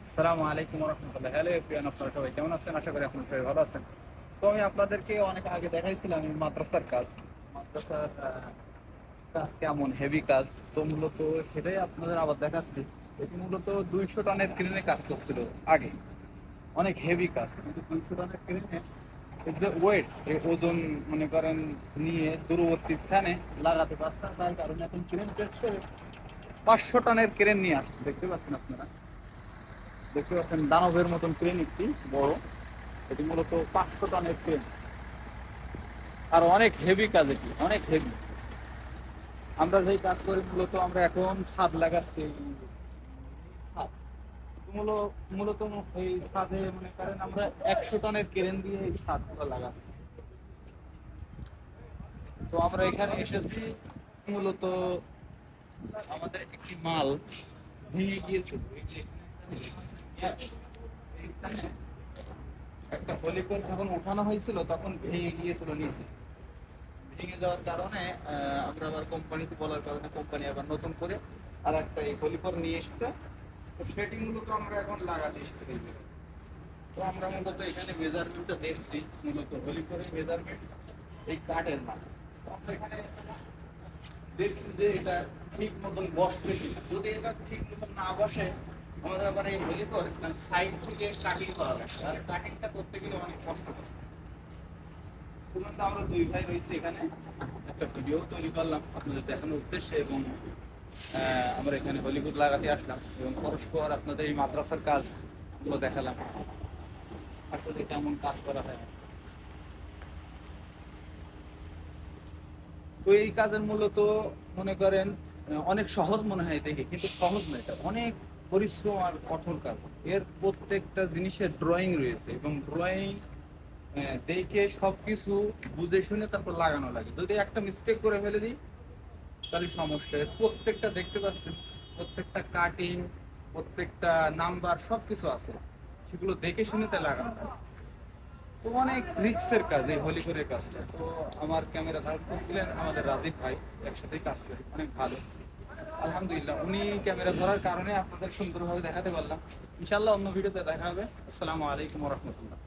আসসালামু আলাইকুম রহমতুল্লাহ। Hello everyone, আপনারা সবাই কেমন আছেন? আশা করি আপনারা সবাই ভালো আছেন। তো আমি আপনাদেরকে অনেক আগে দেখাইছিলাম এই মাদ্রাসার কাজ। মাদ্রাসার কাজ কেমন হেভি কাজ, তো মূলত সেটাই আপনাদের আবার দেখাচ্ছি। এটি মূলত 200 টনের ক্রেনে কাজ করছিল আগে। অনেক হেভি কাজ, কিন্তু 200 টনের ক্রেনে যে ওয়েট, এই ওজন মনে করেন নিয়ে দূরবর্তী স্থানে লাগাতে পারছে না, তার কারণে এখন ক্রেন টেস্ট করে 500 টনের ক্রেন নিয়ে আসছে। দেখতে পাচ্ছেন আপনারা, দেখতে পাচ্ছেন দানবের মতন ক্রেন, একটি বড়। এটি মূলত 500 টনের ক্রেন, আর অনেক হেভি কাজ, এটি অনেক হেভি। আমরা যেই কাজ করি মূলত আমরা এখন ছাদ লাগাচ্ছি। এই ছাদ মূলত এই ছাদে মনে করেন আমরা 100 টনের ক্রেন দিয়ে এই ছাদগুলো লাগাচ্ছি। তো আমরা এখানে এসেছি মূলত আমাদের একটি মাল ভেঙে গিয়েছিল। এই যে এই স্থানে একটা পলিকর যখন উঠানো হয়েছিল তখন ভেঙে গিয়েছিল নিচে। ভেঙে যাওয়ার কারণে আমরা আবার কোম্পানিতে বলার কারণে কোম্পানি আবার নতুন করে আর একটা এই পলিকর নিয়ে এসেছে। তো সেটি মূলত আমরা এখন লাগাতে এসেছি এই জায়গায়। তো আমরা মূলত এখানে মেজারমেন্টটা দেখছি, মূলত পলিকরের মেজারমেন্ট এই কাঠের না। তো আমরা এখানে দেখছি যে এটা ঠিক মতন বসবে কিনা। যদি এটা ঠিক মতন না বসে আমাদের আবার এই পলিকর সাইড থেকে কাটিং করা লাগবে, আর কাটিংটা করতে গেলে অনেক কষ্ট করে। পর্যন্ত আমরা দুই ভাই রয়েছে এখানে, একটা ভিডিও তৈরি করলাম আপনাদের দেখানোর উদ্দেশ্যে, এবং আমরা এখানে হলিউড লাগাতে আসলাম এবং পরস্পর আপনাদের এই মাদ্রাসার কাজগুলো দেখালাম আসলে কেমন কাজ করা হয়। তো এই কাজের মূলত মনে করেন অনেক সহজ মনে হয় দেখে, কিন্তু সহজ না, এটা অনেক পরিশ্রম আর কঠোর কাজ। এর প্রত্যেকটা জিনিসের ড্রয়িং রয়েছে, এবং ড্রয়িং দেখে সবকিছু বুঝে শুনে তারপর লাগানো লাগে। যদি একটা মিস্টেক করে ফেলে দিই তাহলে সমস্যা। প্রত্যেকটা দেখতে পাচ্ছেন, প্রত্যেকটা কাটিং, প্রত্যেকটা নাম্বার সবকিছু আছে, সেগুলো দেখে শুনে তাই লাগানো লাগে। তো অনেক রিস্কের কাজ এই হলিকরের কাজটা। তো আমার ক্যামেরা ধারণ করছিলেন আমাদের রাজীব ভাই, একসাথেই কাজ করি, অনেক ভালো আলহামদুলিল্লাহ। উনি ক্যামেরা ধরার কারণে আপনাদের সুন্দরভাবে দেখাতে পারলাম। ইনশাল্লাহ অন্য ভিডিওতে দেখা হবে। আসসালামু আলাইকুম রহমতুল্লাহ।